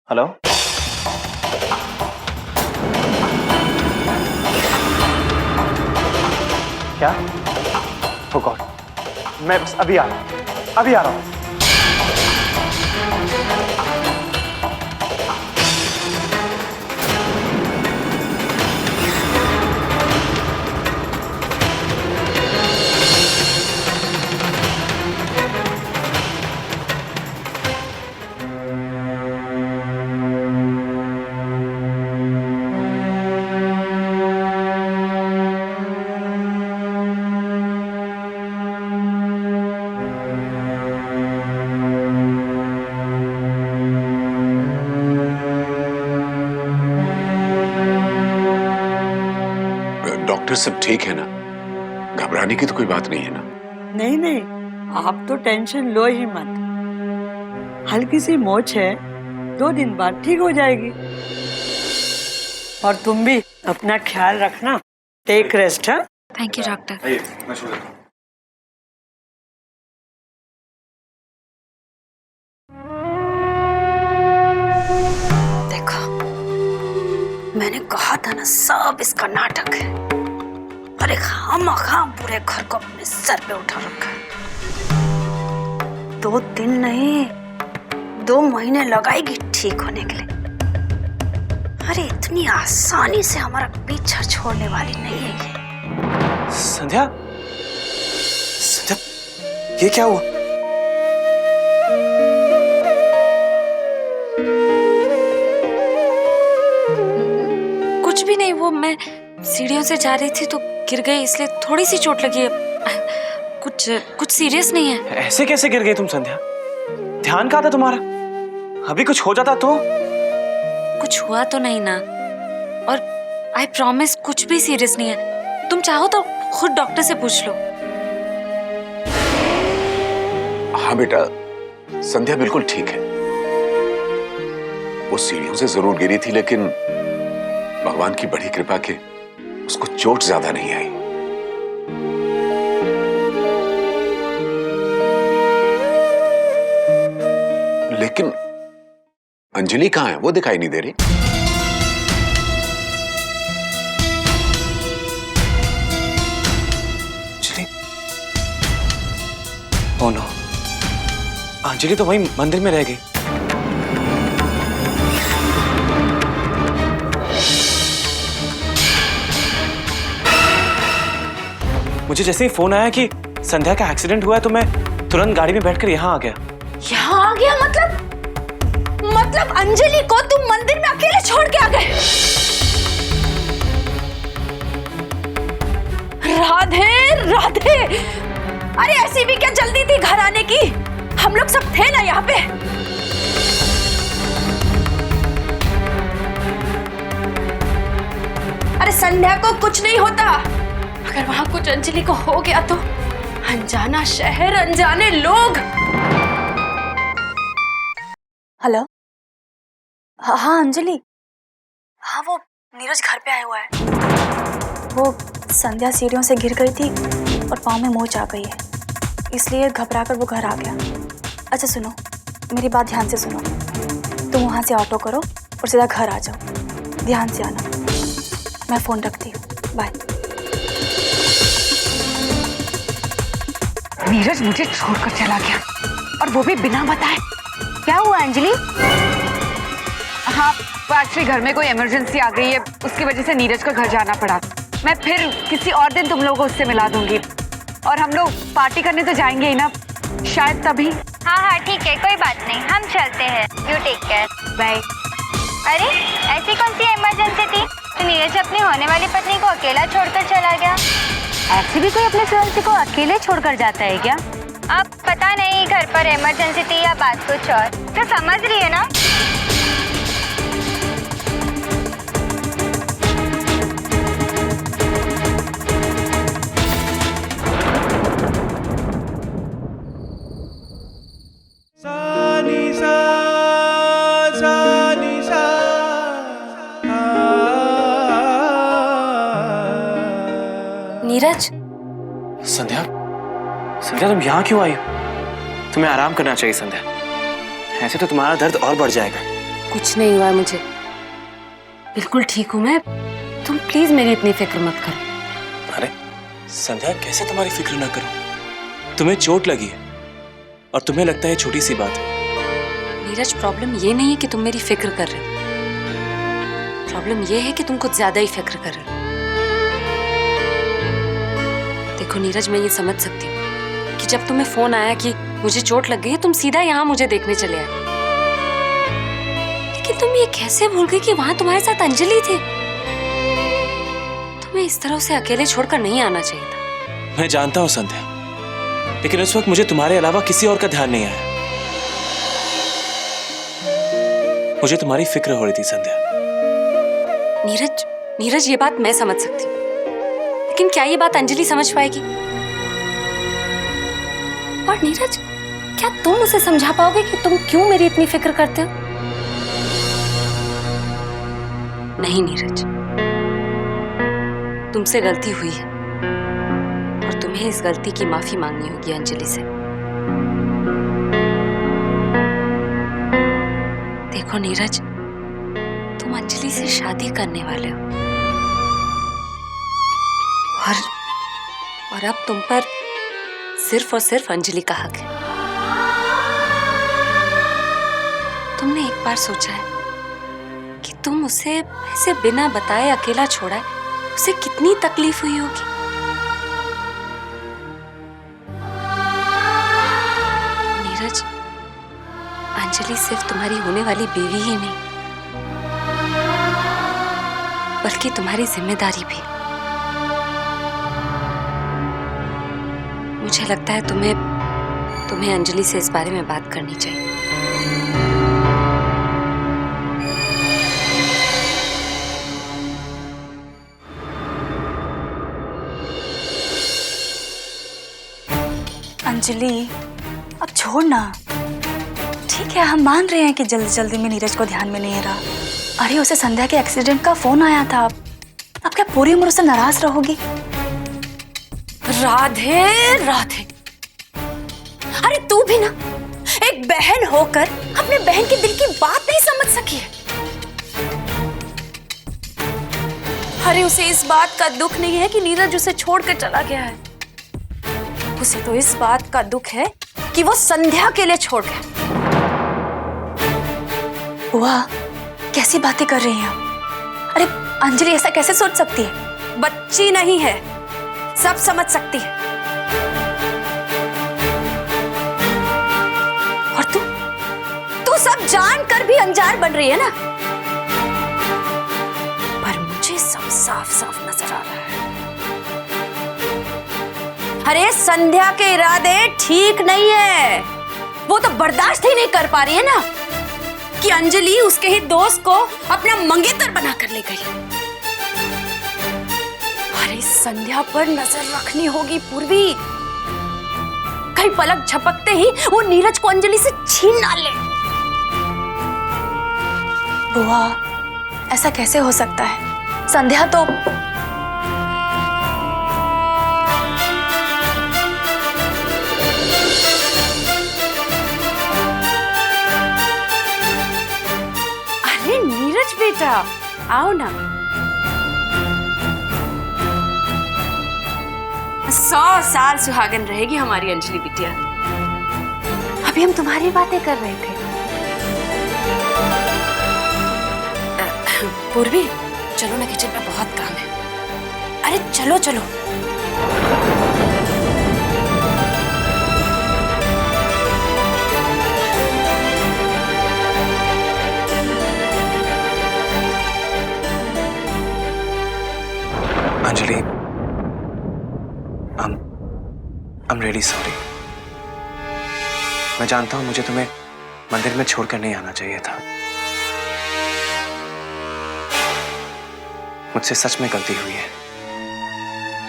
Hello. क्या? Oh God, मैं बस अभी आ रहा हूँ, अभी आ रहा हूँ। डॉक्टर सब ठीक है ना? घबराने की तो कोई बात नहीं है ना? नहीं नहीं, आप तो टेंशन लो ही मत। हल्की सी मोच है, 2 दिन बाद ठीक हो जाएगी। और तुम भी अपना ख्याल रखना। Take rest. हाँ, थैंक यू डॉक्टर। मैं छोड़ देता हूँ। देखो, मैंने कहा था ना, सब इसका नाटक है। और एक खामखा पूरे घर को अपने सर पे उठा रखा है। 2 दिन नहीं, 2 महीने लगाएगी ठीक होने के लिए। अरे इतनी आसानी से हमारा पीछा छोड़ने वाली नहीं है ये। संध्या, संध्या, ये क्या हुआ? कुछ भी नहीं, वो मैं सीढ़ियों से जा रही थी तो गिर गई, इसलिए थोड़ी सी चोट लगी है। कुछ सीरियस नहीं है। ऐसे कैसे गिर गई तुम संध्या? ध्यान कहाँ था तुम्हारा? अभी कुछ हो जाता तो? कुछ हुआ तो नहीं ना, और आई प्रॉमिस कुछ भी सीरियस नहीं है। तुम चाहो तो खुद डॉक्टर से पूछ लो। हाँ बेटा, संध्या बिल्कुल ठीक है। वो सीढ़ियों से जरूर गिरी थी, लेकिन भगवान की बड़ी कृपा के उसको चोट ज्यादा नहीं आई। लेकिन अंजलि कहाँ है? वो दिखाई नहीं दे रही। अंजलि? ओह नो, अंजलि तो वहीं मंदिर में रह गई। मुझे जैसे ही फोन आया कि संध्या का एक्सीडेंट हुआ है तो मैं तुरंत गाड़ी में बैठकर यहाँ आ गया। यहाँ आ गया मतलब अंजलि को तुम मंदिर में अकेले छोड़ के आ गए? राधे राधे, अरे ऐसी भी क्या जल्दी थी घर आने की? हम लोग सब थे ना यहाँ पे। अरे संध्या को कुछ नहीं होता। अगर वहां कुछ अंजलि को हो गया तो अनजाना शहर, अनजाने लोग। हेलो, हाँ अंजलि। हाँ, वो नीरज घर पे आया हुआ है। वो संध्या सीढ़ियों से गिर गई थी और पाँव में मोच आ गई है, इसलिए घबराकर वो घर आ गया। अच्छा सुनो, मेरी बात ध्यान से सुनो। तुम वहाँ से ऑटो करो और सीधा घर आ जाओ। ध्यान से आना। मैं फ़ोन रखती हूँ, बाय। नीरज मुझे छोड़कर चला गया, और वो भी बिना बताए। क्या हुआ अंजलि? हाँ, वो एक्चुअली घर में कोई इमरजेंसी आ गई है, उसकी वजह से नीरज को घर जाना पड़ा। मैं फिर किसी और दिन तुम लोगों को उससे मिला दूंगी, और हम लोग पार्टी करने तो जाएंगे ही ना, शायद तभी। हाँ ठीक है, कोई बात नहीं, हम चलते हैं। You take care, bye. अरे ऐसी कौन सी इमरजेंसी थी तो नीरज अपनी होने वाली पत्नी को अकेला छोड़कर चला गया? ऐसे भी कोई अपने फियांसे को अकेले छोड़कर जाता है क्या? अब पता नहीं घर पर इमरजेंसी थी या बात कुछ और, तो समझ रही है ना। नीरज, संध्या, संध्या तुम यहाँ क्यों आई हो? तुम्हें आराम करना चाहिए संध्या, ऐसे तो तुम्हारा दर्द और बढ़ जाएगा। कुछ नहीं हुआ है मुझे, बिल्कुल ठीक हूँ मैं। तुम प्लीज मेरी इतनी फिक्र मत करो। अरे संध्या, कैसे तुम्हारी फिक्र ना करूं? तुम्हें चोट लगी है और तुम्हें लगता है छोटी सी बात है। नीरज, प्रॉब्लम ये नहीं है कि तुम मेरी फिक्र कर रहे हो, प्रॉब्लम ये है कि तुम कुछ ज्यादा ही फिक्र कर रहे हो। देखो नीरज, मैं ये समझ सकती हूँ कि जब तुम्हें फोन आया कि मुझे चोट लग गई है, तुम सीधा यहाँ मुझे देखने चले आए। लेकिन तुम ये कैसे भूल गई कि वहां तुम्हारे साथ अंजलि थी? तुम्हें इस तरह से अकेले छोड़कर नहीं आना चाहिए था। मैं जानता हूँ संध्या, लेकिन उस वक्त मुझे तुम्हारे अलावा किसी और का ध्यान नहीं आया। मुझे तुम्हारी फिक्र हो रही थी संध्या। नीरज, नीरज, ये बात मैं समझ सकती हूँ, लेकिन क्या ये बात अंजलि समझ पाएगी? और नीरज, क्या तुम उसे समझा पाओगे कि तुम क्यों मेरी इतनी फिक्र करते हो? नहीं नीरज, तुमसे गलती हुई है और तुम्हें इस गलती की माफी मांगनी होगी अंजलि से। देखो नीरज, तुम अंजलि से शादी करने वाले हो और अब तुम पर सिर्फ और सिर्फ अंजलि का हक है। तुमने एक बार सोचा है कि तुम उसे ऐसे बिना बताए अकेला छोड़ा है, उसे कितनी तकलीफ हुई होगी? नीरज, अंजलि सिर्फ तुम्हारी होने वाली बीवी ही नहीं, बल्कि तुम्हारी जिम्मेदारी भी। मुझे लगता है तुम्हें अंजलि से इस बारे में बात करनी चाहिए। अंजलि, अब छोड़ ना। ठीक है, हम मान रहे हैं कि जल्दी जल्दी में नीरज को ध्यान में नहीं रहा। अरे उसे संध्या के एक्सीडेंट का फोन आया था। अब क्या पूरी उम्र उससे नाराज रहोगी? राधे, राधे, अरे तू भी ना एक बहन होकर अपने बहन के दिल की बात नहीं समझ सकी है। अरे उसे इस बात का दुख नहीं है कि नीरज उसे छोड़कर चला गया है, उसे तो इस बात का दुख है कि वो संध्या के लिए छोड़ गया। वाह, कैसी बातें कर रही हैं आप? अरे अंजलि ऐसा कैसे सोच सकती है? बच्ची नहीं है, सब समझ सकती है। और तू सब जानकर भी अनजान बन रही है ना? पर मुझे सब साफ साफ नजर आ रहा है। अरे संध्या के इरादे ठीक नहीं है। वो तो बर्दाश्त ही नहीं कर पा रही है ना कि अंजलि उसके ही दोस्त को अपना मंगेतर बनाकर ले गई। अरे संध्या पर नजर रखनी होगी पूर्वी, कहीं पलक झपकते ही वो नीरज को अंजलि से छीन ना ले। बुआ, ऐसा कैसे हो सकता है? संध्या तो नीरज बेटा, आओ ना। 100 साल सुहागन रहेगी हमारी अंजलि बिटिया। अभी हम तुम्हारी बातें कर रहे थे। पूर्वी, चलो ना, किचन में बहुत काम है। अरे चलो चलो। Anjali, I'm really sorry। मैं जानता हूं मुझे तुम्हें मंदिर में छोड़कर नहीं आना चाहिए था। मुझसे सच में गलती हुई है।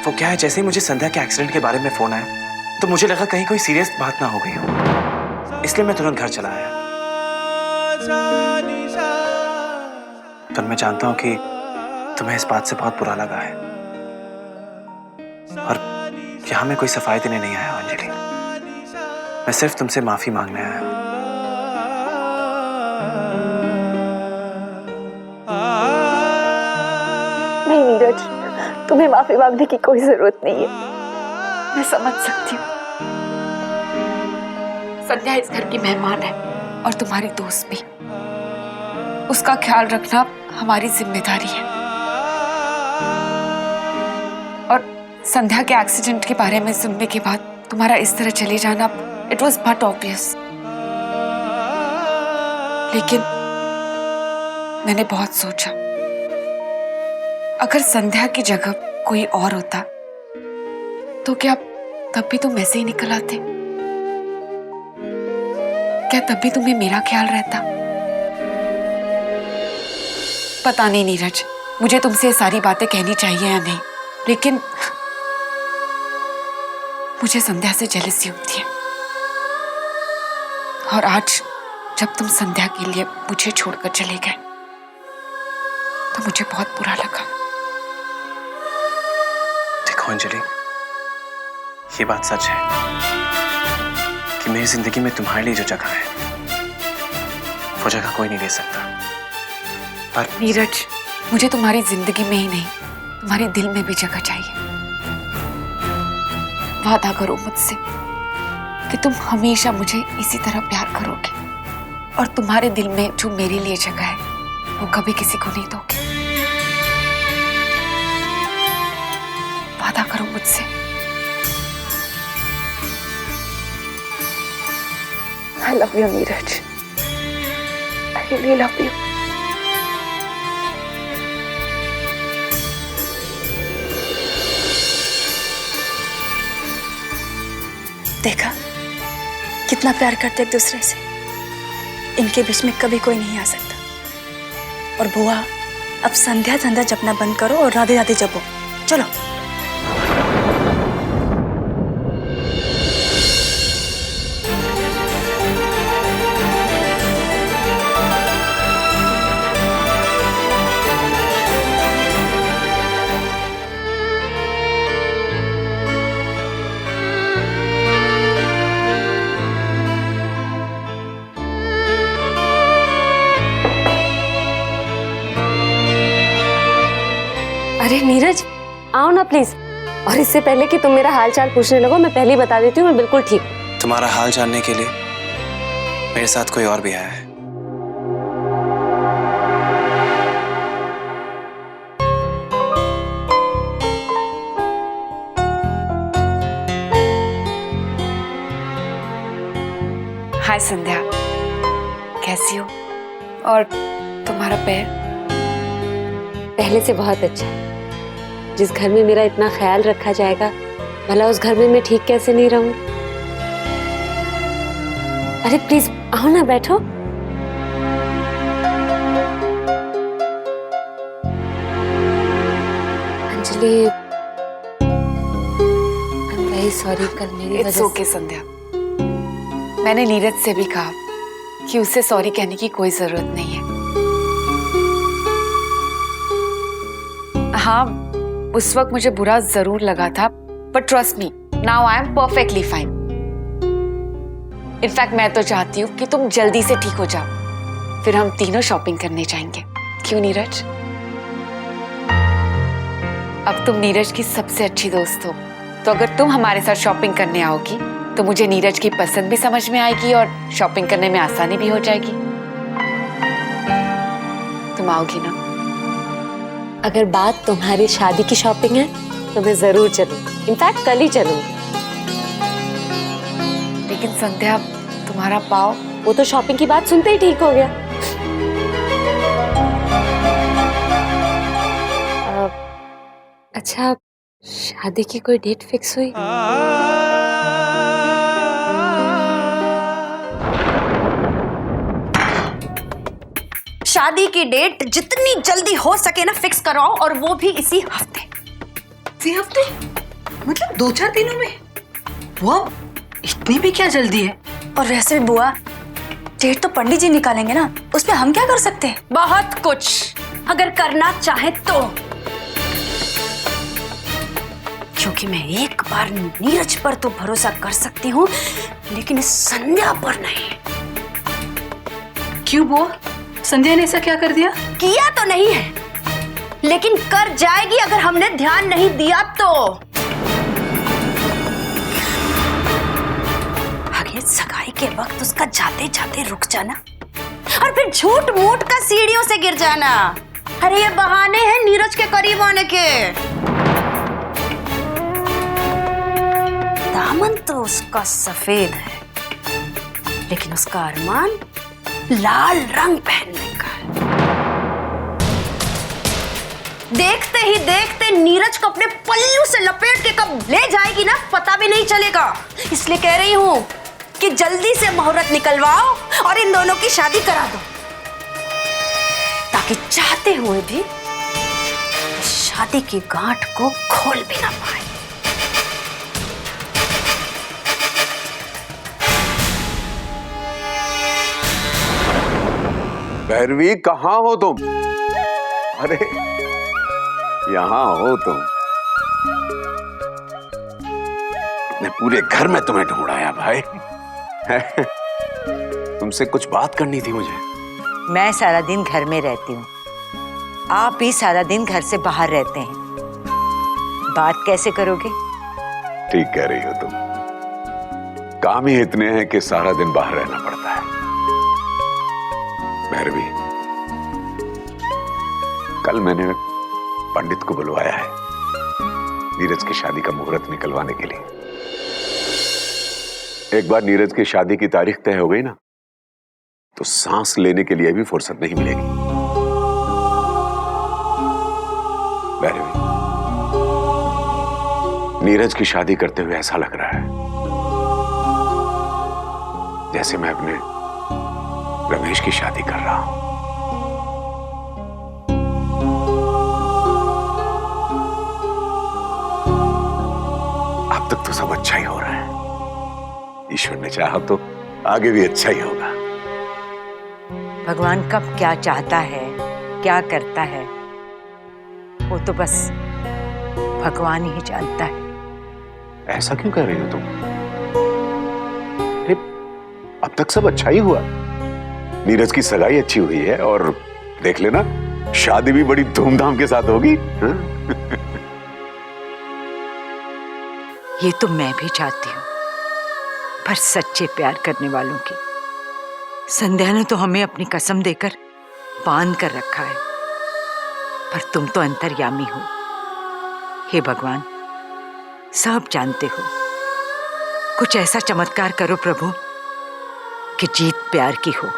वो क्या है, जैसे ही मुझे संध्या के एक्सीडेंट के बारे में फोन आया तो मुझे लगा कहीं कोई सीरियस बात ना हो गई हो, इसलिए मैं तुरंत घर चला आया। पर मैं जानता हूं कि तुम्हें इस बात से बहुत बुरा लगा है और यहाँ मैं कोई सफाई देने नहीं आया अंजलि। मैं सिर्फ तुमसे माफी मांगने आया हूँ। तुम्हें माफी मांगने की कोई जरूरत नहीं है, मैं समझ सकती हूँ। संध्या इस घर की मेहमान है और तुम्हारी दोस्त भी। उसका ख्याल रखना हमारी जिम्मेदारी है। और संध्या के एक्सीडेंट के बारे में सुनने के बाद तुम्हारा इस तरह चले जाना, इट वॉज बट ऑब्वियस। लेकिन मैंने बहुत सोचा, अगर संध्या की जगह कोई और होता तो क्या तब भी तुम ऐसे ही निकल आते? क्या तब भी तुम्हें मेरा ख्याल रहता? पता नहीं नीरज, मुझे तुमसे ये सारी बातें कहनी चाहिए या नहीं, लेकिन मुझे संध्या से जेलसी होती है। और आज जब तुम संध्या के लिए मुझे छोड़कर चले गए तो मुझे बहुत बुरा लगा। देखो अंजलि, ये बात सच है कि मेरी जिंदगी में तुम्हारे लिए जो जगह है वो जगह कोई नहीं ले सकता। पर नीरज, मुझे तुम्हारी जिंदगी में ही नहीं, तुम्हारे दिल में भी जगह चाहिए। वादा करो मुझसे कि तुम हमेशा मुझे इसी तरह प्यार करोगे और तुम्हारे दिल में जो मेरे लिए जगह है वो कभी किसी को नहीं दोगे। वादा करो मुझसे। I love you, Neeraj. I really love you. देखा कितना प्यार करते एक दूसरे से। इनके बीच में कभी कोई नहीं आ सकता। और बुआ, अब संध्या धंधा जपना बंद करो और राधे राधे जपो। चलो। अरे नीरज, आओ ना प्लीज। और इससे पहले कि तुम मेरा हाल चाल पूछने लगो, मैं पहले ही बता देती हूँ, मैं बिल्कुल ठीक हूँ। तुम्हारा हाल जानने के लिए मेरे साथ कोई और भी आया है। हाय संध्या, कैसी हो? और तुम्हारा पैर? पहले से बहुत अच्छा है। जिस घर में मेरा इतना ख्याल रखा जाएगा, भला उस घर में मैं ठीक कैसे नहीं रहूं? अरे प्लीज आओ ना, बैठो। Anjali, I am very sorry, कल मेरी वजह से। ओके संध्या, मैंने नीरज से भी कहा कि उसे सॉरी कहने की कोई जरूरत नहीं है। हाँ, उस वक्त मुझे बुरा जरूर लगा था, but trust me, now I am perfectly fine. In fact मैं तो चाहती हूँ कि तुम जल्दी से ठीक हो जाओ, फिर हम तीनों शॉपिंग करने जाएंगे। क्यों नीरज? अब तुम नीरज की सबसे अच्छी दोस्त हो, तो अगर तुम हमारे साथ शॉपिंग करने आओगी तो मुझे नीरज की पसंद भी समझ में आएगी और शॉपिंग करने में आसानी भी हो जाएगी। तुम आओगी ना? अगर बात तुम्हारी शादी की शॉपिंग है तो मैं जरूर चलूंगी, इनफैक्ट कल ही चलूंगी। लेकिन संध्या, तुम्हारा पाव? वो तो शॉपिंग की बात सुनते ही ठीक हो गया। अच्छा, शादी की कोई डेट फिक्स हुई? शादी की डेट जितनी जल्दी हो सके ना फिक्स कराओ, और वो भी इसी हफ्ते। इसी हफ्ते? मतलब 2-4 दिनों में? वो इतनी भी क्या जल्दी है? और वैसे भी बुआ, डेट तो पंडित जी निकालेंगे ना, उसमें हम क्या कर सकते हैं? बहुत कुछ, अगर करना चाहे तो। क्योंकि मैं एक बार नीरज पर तो भरोसा कर सकती हूँ, लेकिन इस संध्या पर नहीं। क्यों बुआ? संध्या ने ऐसा क्या कर दिया? किया तो नहीं है, लेकिन कर जाएगी अगर हमने ध्यान नहीं दिया तो। आगे सगाई के वक्त उसका जाते जाते रुक जाना और फिर झूठ मूठ का सीढ़ियों से गिर जाना। अरे ये बहाने हैं नीरज के करीब आने के। दामन तो उसका सफेद है, लेकिन उसका अरमान लाल रंग पहनने का है। देखते ही देखते नीरज को अपने पल्लू से लपेट के कब ले जाएगी ना, पता भी नहीं चलेगा। इसलिए कह रही हूं कि जल्दी से मुहूर्त निकलवाओ और इन दोनों की शादी करा दो, ताकि चाहते हुए भी शादी की गांठ को खोल भी ना पाए। भैरवी, कहाँ हो तुम? अरे यहाँ हो तुम। मैं पूरे घर में तुम्हें ढूंढाया भाई। तुमसे कुछ बात करनी थी मुझे। मैं सारा दिन घर में रहती हूँ, आप भी सारा दिन घर से बाहर रहते हैं, बात कैसे करोगे? ठीक कह रही हो तुम। काम ही इतने हैं कि सारा दिन बाहर रहना पड़ता है। भैरवी, कल मैंने पंडित को बुलवाया है नीरज की शादी का मुहूर्त निकलवाने के लिए। एक बार नीरज की शादी की तारीख तय हो गई ना, तो सांस लेने के लिए भी फुर्सत नहीं मिलेगी। भैरवी, नीरज की शादी करते हुए ऐसा लग रहा है जैसे मैं अपने रमेश की शादी कर रहा हूं। अब तक तो सब अच्छा ही हो रहा है। ईश्वर ने चाहा तो आगे भी अच्छा ही होगा। भगवान कब क्या चाहता है, क्या करता है, वो तो बस भगवान ही जानता है। ऐसा क्यों कह रही हो तुम? अब तक सब अच्छा ही हुआ। नीरज की सगाई अच्छी हुई है और देख लेना, शादी भी बड़ी धूमधाम के साथ होगी। ये तो मैं भी चाहती हूँ, पर सच्चे प्यार करने वालों की। संध्या ने तो हमें अपनी कसम देकर बांध कर रखा है, पर तुम तो अंतर्यामी हो। हे भगवान, सब जानते हो, कुछ ऐसा चमत्कार करो प्रभु कि जीत प्यार की हो।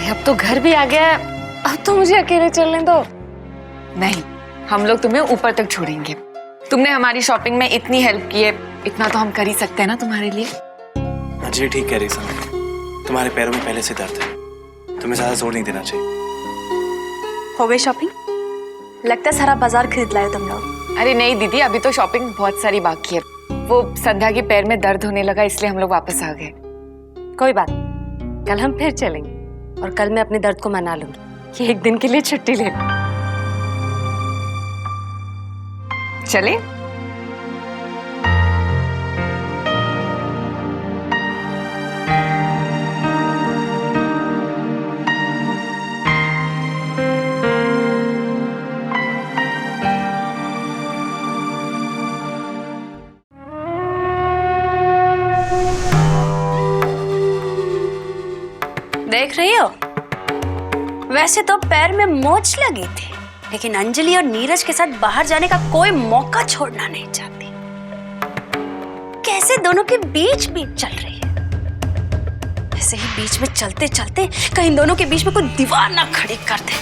अब तो घर भी आ गया है, अब तो मुझे अकेले चलने दो। नहीं, हम लोग तुम्हें ऊपर तक छोड़ेंगे। तुमने हमारी शॉपिंग में इतनी हेल्प की है, इतना तो हम कर ही सकते हैं ना तुम्हारे लिए। अंजलि ठीक कह रही संध्या, तुम्हारे पैरों में पहले से दर्द है, तुम्हें ज्यादा जोर नहीं देना चाहिए। हो गई शॉपिंग? लगता है सारा बाजार खरीद लाए तुम लोग। अरे नहीं दीदी, अभी तो शॉपिंग बहुत सारी बाकी है। वो संध्या के पैर में दर्द होने लगा, इसलिए हम लोग वापस आ गए। कोई बात, कल हम फिर चलेंगे और कल मैं अपने दर्द को मना लूंगी कि एक दिन के लिए छुट्टी ले लूं। चले? देख रही हो, वैसे तो पैर में मोच लगी थी, लेकिन अंजलि और नीरज के साथ बाहर जाने का कोई मौका छोड़ना नहीं चाहती। कैसे दोनों के बीच बीच चल रही है। ऐसे ही बीच में चलते चलते कहीं दोनों के बीच में कोई दीवार ना खड़ी कर दे।